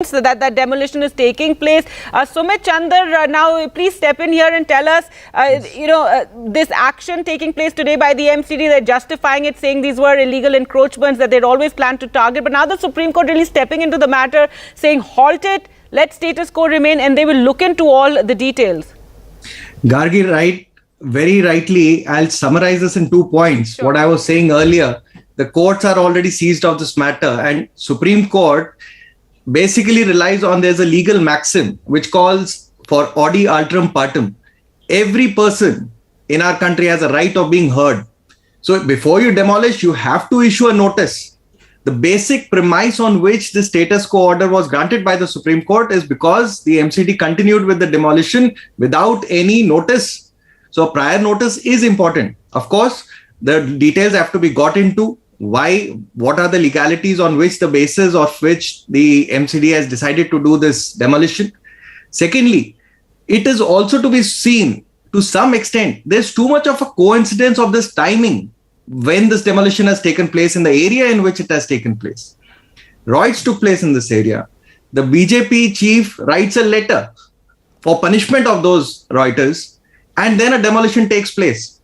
that demolition is taking place. Sumit Chander, now please step in here and tell us, this action taking place today by the MCD, they're justifying it, saying these were illegal encroachments that they'd always planned to target. But now the Supreme Court really stepping into the matter, saying halt it, let status quo remain, and they will look into all the details. Gargi, very rightly, I'll summarize this in 2 points. Sure. What I was saying earlier, the courts are already seized of this matter, and Supreme Court basically relies on, there's a legal maxim which calls for audi alteram partem. Every person in our country has a right of being heard. So before you demolish, you have to issue a notice. The basic premise on which the status quo order was granted by the Supreme Court is because the MCD continued with the demolition without any notice. So prior notice is important. Of course, the details have to be got into. Why, what are the legalities on which the basis of which the MCD has decided to do this demolition? Secondly, it is also to be seen to some extent, there's too much of a coincidence of this timing when this demolition has taken place in the area in which it has taken place. Riots took place in this area. The BJP chief writes a letter for punishment of those rioters, and then a demolition takes place.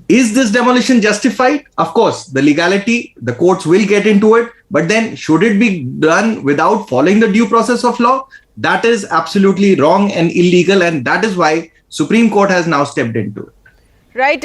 Is this demolition justified? Of course, the legality, the courts will get into it, but then should it be done without following the due process of law? That is absolutely wrong and illegal, and that is why Supreme Court has now stepped into it. Right.